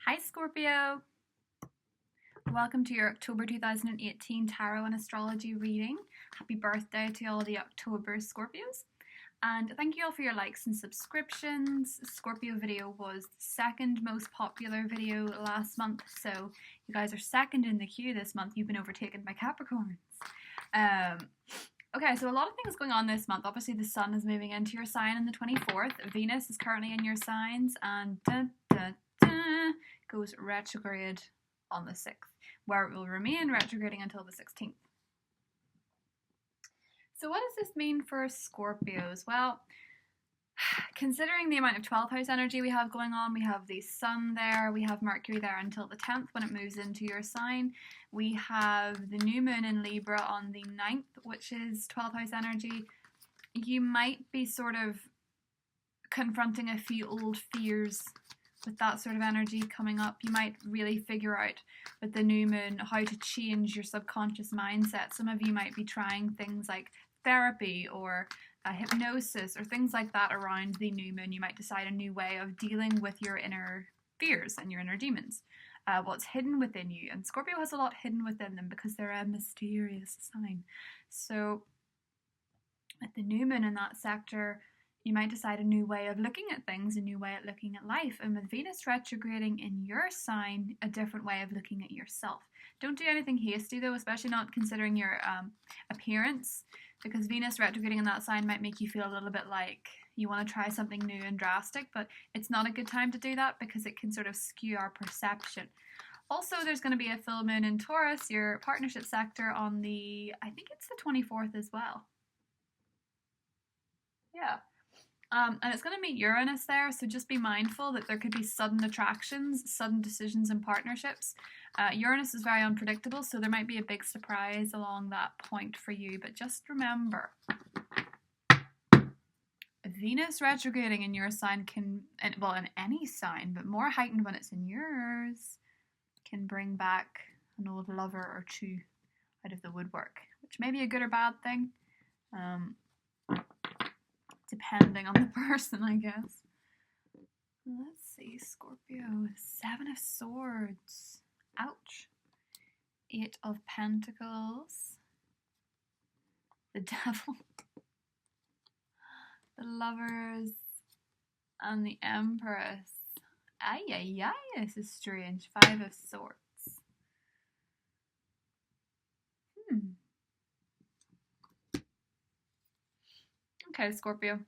Hi Scorpio! Welcome to your October 2018 Tarot and Astrology reading. Happy birthday to all the October Scorpios. And thank you all for your likes and subscriptions. Scorpio video was the second most popular video last month, so you guys are second in the queue this month. You've been overtaken by Capricorns. Okay, so a lot of things going on this month. Obviously the sun is moving into your sign on the 24th. Venus is currently in your signs and goes retrograde on the 6th, where it will remain retrograding until the 16th. So what does this mean for Scorpios? Well, considering the amount of 12th house energy we have going on, we have the sun there, we have Mercury there until the 10th when it moves into your sign. We have the new moon in Libra on the 9th, which is 12th house energy. You might be sort of confronting a few old fears with that sort of energy coming up. You might really figure out with the new moon how to change your subconscious mindset. Some of you might be trying things like therapy or hypnosis or things like that around the new moon. You might decide a new way of dealing with your inner fears and your inner demons, what's hidden within you. And Scorpio has a lot hidden within them because they're a mysterious sign. So with the new moon in that sector, you might decide a new way of looking at things, a new way of looking at life. And with Venus retrograding in your sign, a different way of looking at yourself. Don't do anything hasty though, especially not considering your appearance, because Venus retrograding in that sign might make you feel a little bit like you want to try something new and drastic, but it's not a good time to do that because it can sort of skew our perception. Also, there's going to be a full moon in Taurus, your partnership sector, on the, I think it's the 24th as well. Yeah. And it's going to meet Uranus there, so just be mindful that there could be sudden attractions, sudden decisions and partnerships. Uranus is very unpredictable, so there might be a big surprise along that point for you, but just remember, Venus retrograding in your sign can, well, in any sign, but more heightened when it's in yours, can bring back an old lover or two out of the woodwork, which may be a good or bad thing. Depending on the person, I guess. Let's see, Scorpio. 7 of Swords. Ouch. 8 of Pentacles. The Devil. The Lovers. And the Empress. Ay, ay, ay, this is strange. 5 of Swords. Okay, Scorpio.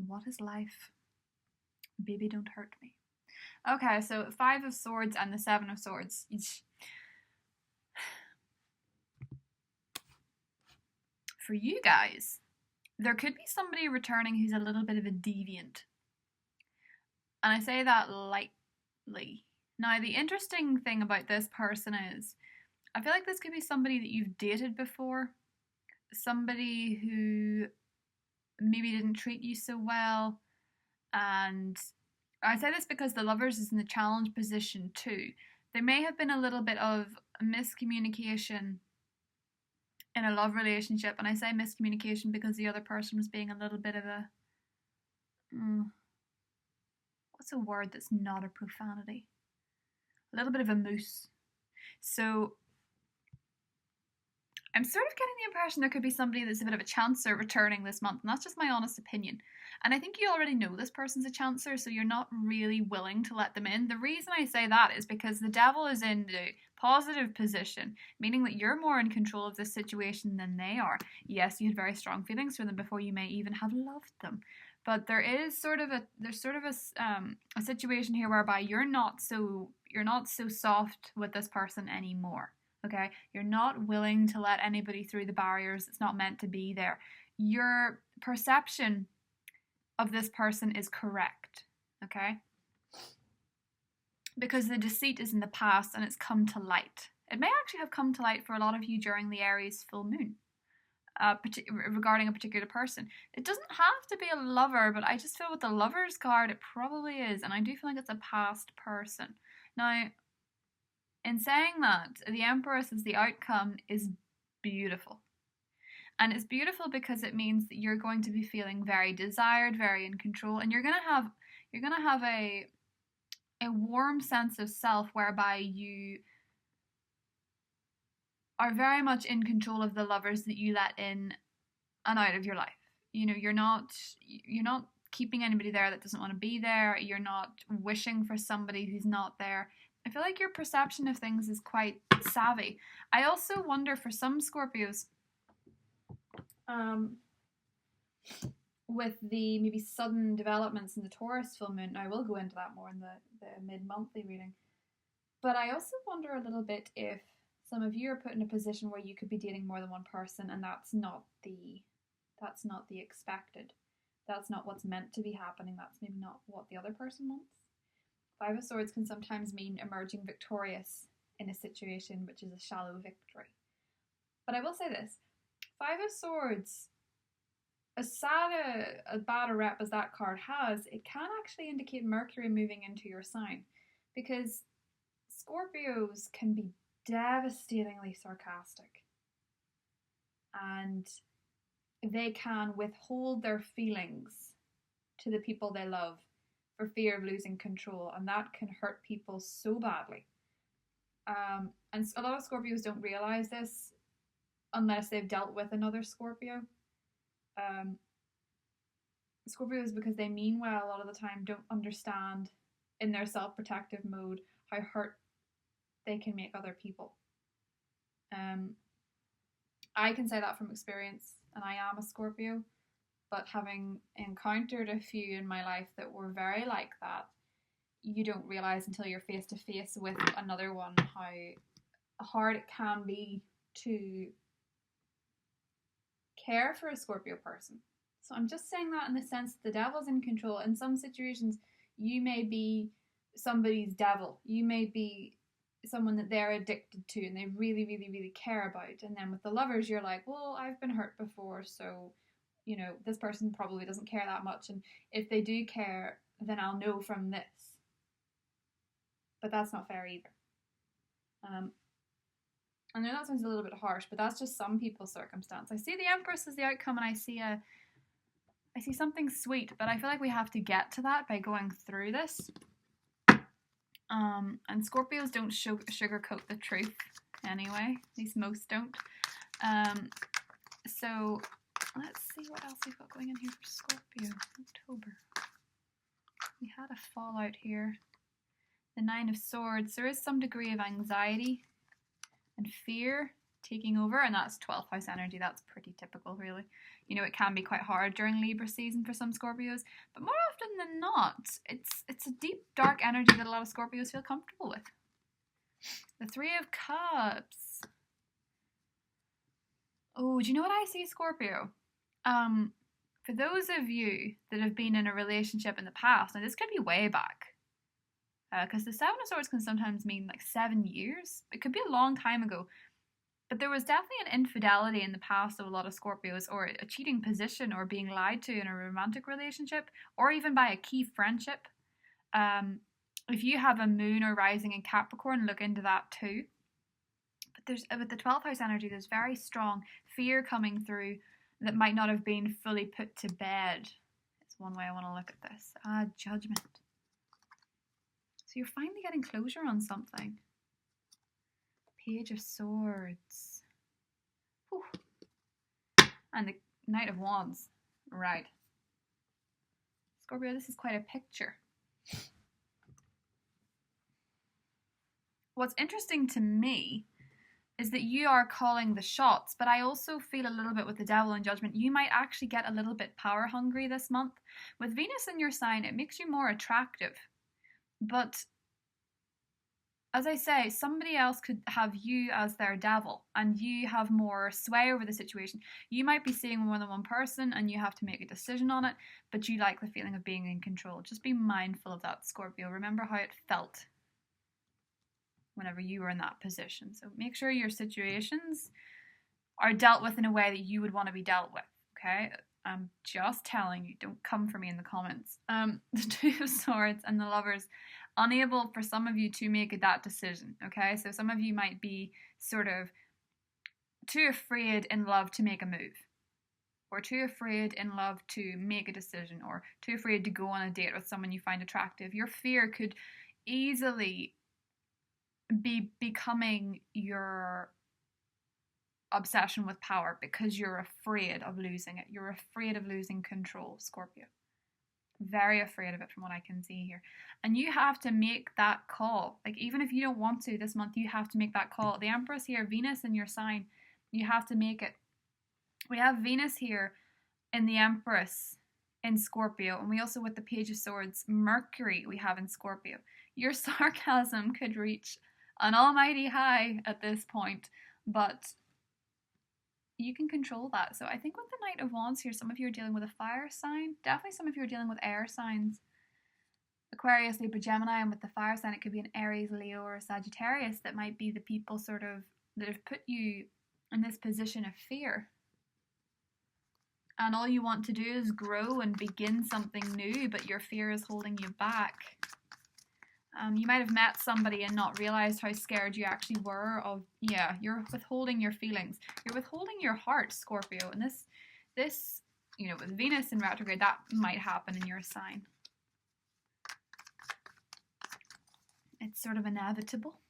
What is life? Baby, don't hurt me. Okay, so 5 of Swords and the 7 of Swords. For you guys, there could be somebody returning who's a little bit of a deviant. And I say that lightly. Now, the interesting thing about this person is, I feel like this could be somebody that you've dated before, somebody who maybe didn't treat you so well, and I say this because the Lovers is in the challenge position too. There may have been a little bit of miscommunication in a love relationship, and I say miscommunication because the other person was being a little bit of a, what's a word that's not a profanity? A little bit of a moose. So I'm sort of getting the impression there could be somebody that's a bit of a chancer returning this month, and that's just my honest opinion. And I think you already know this person's a chancer, so you're not really willing to let them in. The reason I say that is because the Devil is in the positive position, meaning that you're more in control of this situation than they are. Yes, you had very strong feelings for them before you may even have loved them, but there's sort of a situation here whereby you're not so soft with this person anymore. Okay, you're not willing to let anybody through the barriers that's not meant to be there. Your perception of this person is correct, okay? Because the deceit is in the past and it's come to light. It may actually have come to light for a lot of you during the Aries full moon, regarding a particular person. It doesn't have to be a lover, but I just feel with the Lovers card, it probably is, and I do feel like it's a past person. Now, in saying that, the Empress as the outcome is beautiful. And it's beautiful because it means that you're going to be feeling very desired, very in control, and you're gonna have a warm sense of self whereby you are very much in control of the lovers that you let in and out of your life. You know, you're not keeping anybody there that doesn't want to be there. You're not wishing for somebody who's not there. I feel like your perception of things is quite savvy. I also wonder for some Scorpios, with the maybe sudden developments in the Taurus full moon. Now, I will go into that more in the mid-monthly reading. But I also wonder a little bit if some of you are put in a position where you could be dating more than one person, and that's not the expected. That's not what's meant to be happening. That's maybe not what the other person wants. Five of Swords can sometimes mean emerging victorious in a situation which is a shallow victory. But I will say this. Five of Swords, as bad a rep as that card has, it can actually indicate Mercury moving into your sign. Because Scorpios can be devastatingly sarcastic. And they can withhold their feelings to the people they love for fear of losing control, and that can hurt people so badly. And a lot of Scorpios don't realize this unless they've dealt with another Scorpio. Scorpios, because they mean well a lot of the time, don't understand in their self-protective mode how hurt they can make other people. I can say that from experience, and I am a Scorpio, but having encountered a few in my life that were very like that, you don't realise until you're face to face with another one how hard it can be to care for a Scorpio person. So I'm just saying that in the sense the devil's in control. In some situations, you may be somebody's devil. You may be someone that they're addicted to and they really, really, really care about. And then with the lovers, you're like, well, I've been hurt before, so, you know, this person probably doesn't care that much. And if they do care, then I'll know from this. But that's not fair either. I know that sounds a little bit harsh, but that's just some people's circumstance. I see the Empress as the outcome, and I see something sweet, but I feel like we have to get to that by going through this. And Scorpios don't sugarcoat the truth anyway. At least most don't. So let's see what else we've got going in here for Scorpio. October. We had a fallout here. The Nine of Swords. There is some degree of anxiety and fear taking over, and that's 12th house energy. That's pretty typical, really. You know, it can be quite hard during Libra season for some Scorpios, but more often than not, it's a deep, dark energy that a lot of Scorpios feel comfortable with. The Three of Cups. Oh, do you know what I see, Scorpio? For those of you that have been in a relationship in the past, now this could be way back, because the Seven of Swords can sometimes mean like 7 years. It could be a long time ago. But there was definitely an infidelity in the past of a lot of Scorpios, or a cheating position, or being lied to in a romantic relationship, or even by a key friendship. If you have a moon or rising in Capricorn, look into that too. But there's, with the 12th house energy, there's very strong fear coming through that might not have been fully put to bed. It's one way I want to look at this. Judgment. So you're finally getting closure on something. Page of Swords. Whew. And the Knight of Wands. Right. Scorpio, this is quite a picture. What's interesting to me is that you are calling the shots, but I also feel a little bit with the Devil and Judgment, you might actually get a little bit power hungry this month. With Venus in your sign, it makes you more attractive. But as I say, somebody else could have you as their devil, and you have more sway over the situation. You might be seeing more than one person and you have to make a decision on it, but you like the feeling of being in control. Just be mindful of that, Scorpio. Remember how it felt whenever you were in that position. So make sure your situations are dealt with in a way that you would want to be dealt with, okay? I'm just telling you, don't come for me in the comments. The Two of Swords and the Lovers, unable for some of you to make that decision, okay? So some of you might be sort of too afraid in love to make a move. or too afraid in love to make a decision, or too afraid to go on a date with someone you find attractive. Your fear could easily be becoming your obsession with power because you're afraid of losing it. You're afraid of losing control, Scorpio. Very afraid of it from what I can see here. And you have to make that call. Like, even if you don't want to this month, you have to make that call. The Empress here, Venus in your sign, you have to make it. We have Venus here in the Empress in Scorpio, and we also, with the Page of Swords, Mercury we have in Scorpio. Your sarcasm could reach an almighty high at this point, but you can control that. So I think with the Knight of Wands here, some of you are dealing with a fire sign. Definitely some of you are dealing with air signs. Aquarius, Libra, Gemini, and with the fire sign, it could be an Aries, Leo, or Sagittarius that might be the people sort of that have put you in this position of fear. And all you want to do is grow and begin something new, but your fear is holding you back. You might have met somebody and not realized how scared you actually were of, yeah, you're withholding your feelings. You're withholding your heart, Scorpio. And this, you know, with Venus in retrograde, that might happen in your sign. It's sort of inevitable.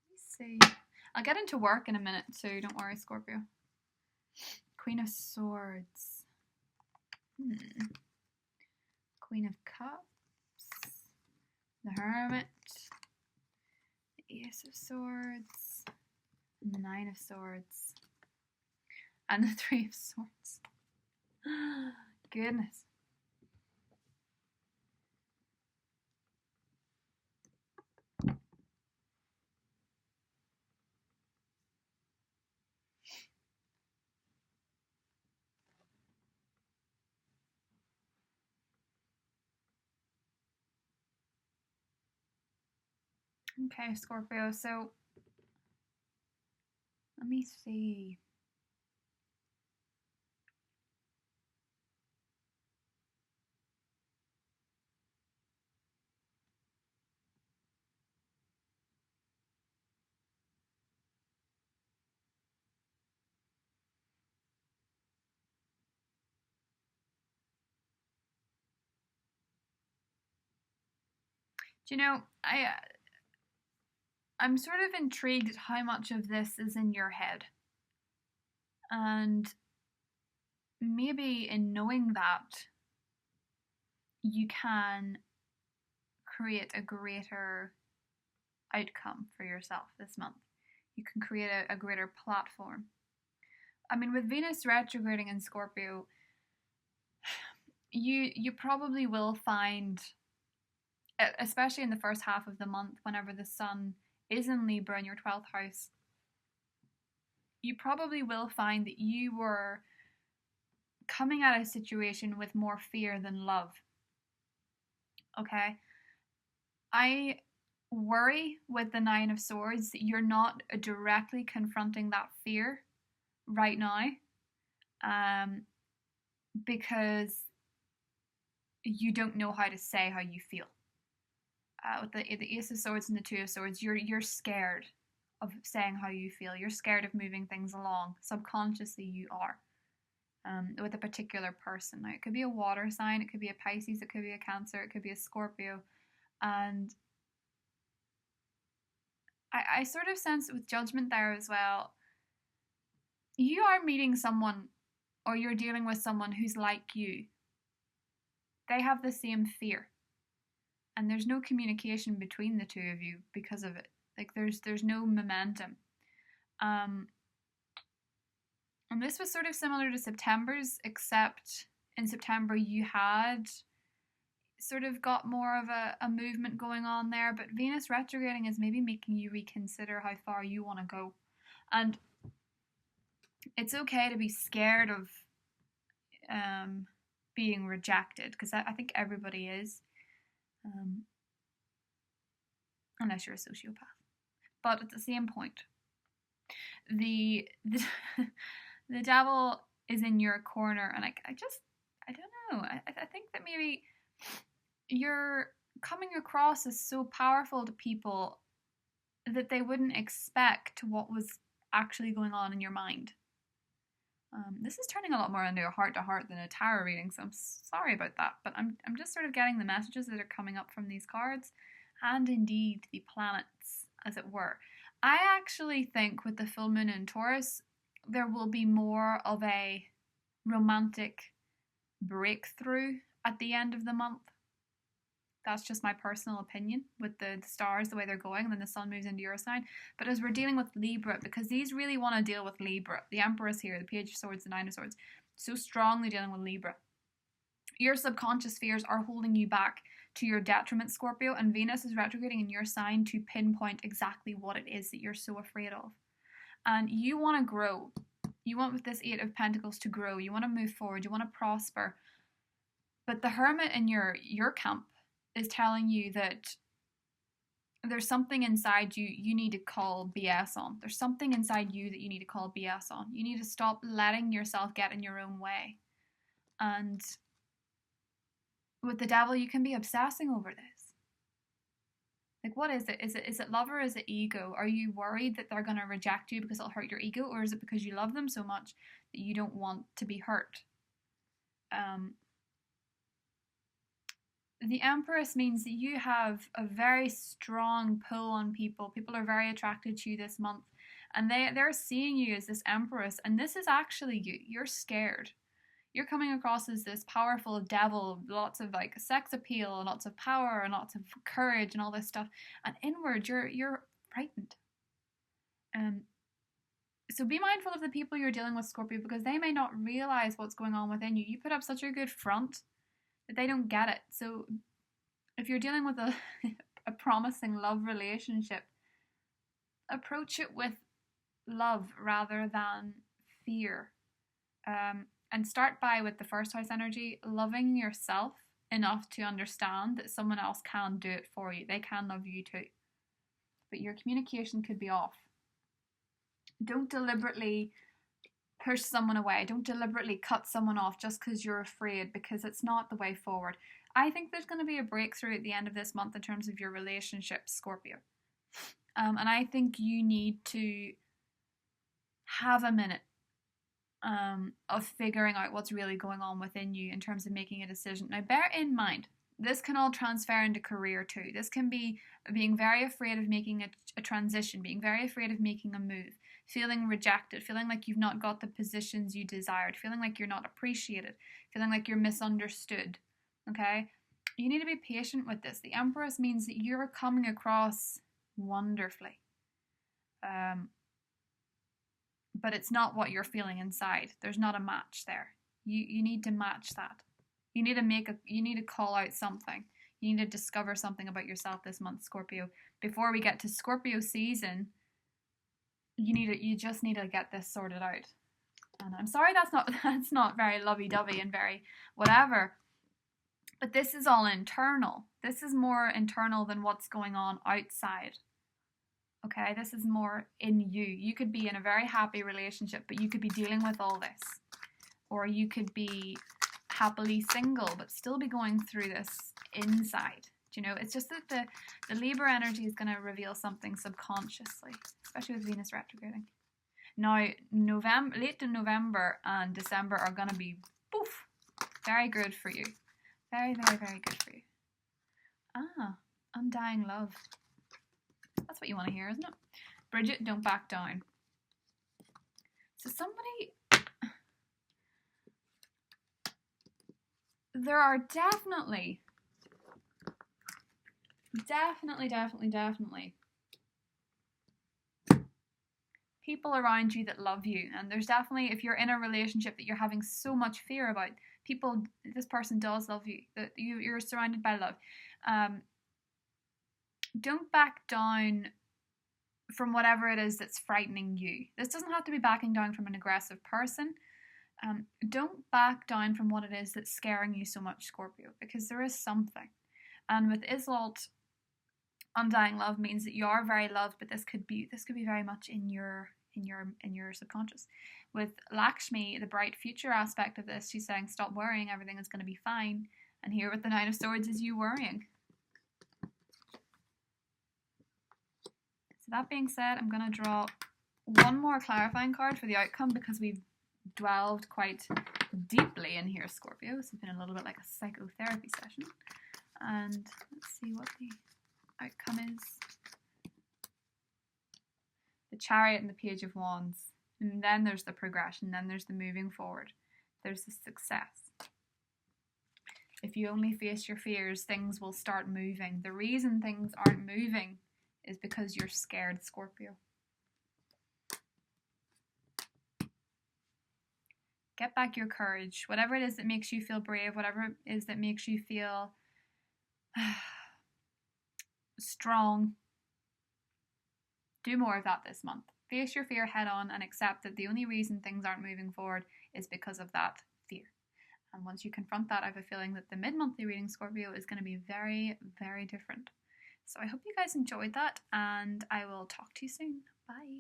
Let's see. I'll get into work in a minute, so don't worry, Scorpio. Queen of Swords. Queen of Cups. The Hermit. The Ace of Swords. And the Nine of Swords. And the Three of Swords. Goodness. Okay, Scorpio, so let me see. Do you know, I'm sort of intrigued at how much of this is in your head. And maybe in knowing that, you can create a greater outcome for yourself this month. You can create a greater platform. I mean, with Venus retrograding in Scorpio, you probably will find, especially in the first half of the month, whenever the Sun is in Libra in your 12th house, you probably will find that you were coming at a situation with more fear than love. Okay? I worry with the Nine of Swords that you're not directly confronting that fear right now, because you don't know how to say how you feel. With the Ace of Swords and the Two of Swords, you're scared of saying how you feel. You're scared of moving things along. Subconsciously, you are. With a particular person. Now, it could be a water sign, it could be a Pisces, it could be a Cancer, it could be a Scorpio. And I sort of sense with Judgment there as well, you are meeting someone, or you're dealing with someone who's like you. They have the same fear. And there's no communication between the two of you because of it. Like, there's no momentum. And this was sort of similar to September's, except in September you had sort of got more of a movement going on there, but Venus retrograding is maybe making you reconsider how far you want to go. And it's okay to be scared of being rejected, because I think everybody is. Unless you're a sociopath. But at the same point, the devil is in your corner, and I don't know. I think that maybe you're coming across as so powerful to people that they wouldn't expect what was actually going on in your mind. This is turning a lot more into a heart-to-heart than a tarot reading, so I'm sorry about that, but I'm just sort of getting the messages that are coming up from these cards, and indeed the planets, as it were. I actually think with the full moon in Taurus, there will be more of a romantic breakthrough at the end of the month. That's just my personal opinion with the stars, the way they're going, and then the sun moves into your sign. But as we're dealing with Libra, because these really want to deal with Libra, the Empress here, the Page of Swords, the Nine of Swords, so strongly dealing with Libra. Your subconscious fears are holding you back to your detriment, Scorpio, and Venus is retrograding in your sign to pinpoint exactly what it is that you're so afraid of. And you want to grow. You want, with this Eight of Pentacles, to grow. You want to move forward. You want to prosper. But the Hermit in your camp is telling you that there's something inside you need to call BS on. There's something inside you that you need to call BS on. You need to stop letting yourself get in your own way. And with the Devil, you can be obsessing over this. Like, what is it? Is it love or is it ego? Are you worried that they're going to reject you because it'll hurt your ego? Or is it because you love them so much that you don't want to be hurt? The Empress means that you have a very strong pull on people. People are very attracted to you this month. And they're seeing you as this Empress. And this is actually you. You're scared. You're coming across as this powerful devil, lots of like sex appeal and lots of power and lots of courage and all this stuff. And inward, you're frightened. So be mindful of the people you're dealing with, Scorpio, because they may not realize what's going on within you. You put up such a good front that they don't get it. So if you're dealing with a promising love relationship, approach it with love rather than fear. And start by, with the first house energy, loving yourself enough to understand that someone else can do it for you. They can love you too. But your communication could be off. Don't deliberately push someone away. Don't deliberately cut someone off just because you're afraid, because it's not the way forward. I think there's going to be a breakthrough at the end of this month in terms of your relationship, Scorpio. And I think you need to have a minute of figuring out what's really going on within you in terms of making a decision. Now, bear in mind, this can all transfer into career too. This can be being very afraid of making a transition, being very afraid of making a move, feeling rejected, feeling like you've not got the positions you desired, feeling like you're not appreciated, feeling like you're misunderstood. Okay? You need to be patient with this. The Empress means that you're coming across wonderfully. But it's not what you're feeling inside. There's not a match there. You need to match that. You need to call out something. You need to discover something about yourself this month, Scorpio. Before we get to Scorpio season, you just need to get this sorted out. And I'm sorry that's not very lovey-dovey and very whatever. But this is all internal. This is more internal than what's going on outside. Okay, this is more in you. You could be in a very happy relationship, but you could be dealing with all this. Or you could be happily single, but still be going through this inside. Do you know, it's just that the Libra energy is going to reveal something subconsciously, especially with Venus retrograding. Now, late in November and December are going to be, poof, very good for you. Very, very, very good for you. Undying love. That's what you want to hear, isn't it? Bridget, don't back down. So there are definitely people around you that love you. And there's definitely, if you're in a relationship that you're having so much fear about, this person does love you, that you're surrounded by love. Don't back down from whatever it is that's frightening you. This doesn't have to be backing down from an aggressive person. Don't back down from what it is that's scaring you so much, Scorpio, because there is something. And with Isolde, undying love means that you are very loved, but this could be very much in your subconscious. With Lakshmi, the bright future aspect of this, she's saying, stop worrying, everything is going to be fine. And here with the Nine of Swords is you worrying. that being said, I'm going to draw one more clarifying card for the outcome because we've delved quite deeply in here, Scorpio. This has been a little bit like a psychotherapy session. And let's see what the outcome is. The Chariot and the Page of Wands. And then there's the progression. Then there's the moving forward. There's the success. If you only face your fears, things will start moving. The reason things aren't moving is because you're scared, Scorpio. Get back your courage. Whatever it is that makes you feel brave, whatever it is that makes you feel strong, do more of that this month. Face your fear head on and accept that the only reason things aren't moving forward is because of that fear. And once you confront that, I have a feeling that the mid-monthly reading, Scorpio, is going to be very, very different. So I hope you guys enjoyed that, and I will talk to you soon. Bye.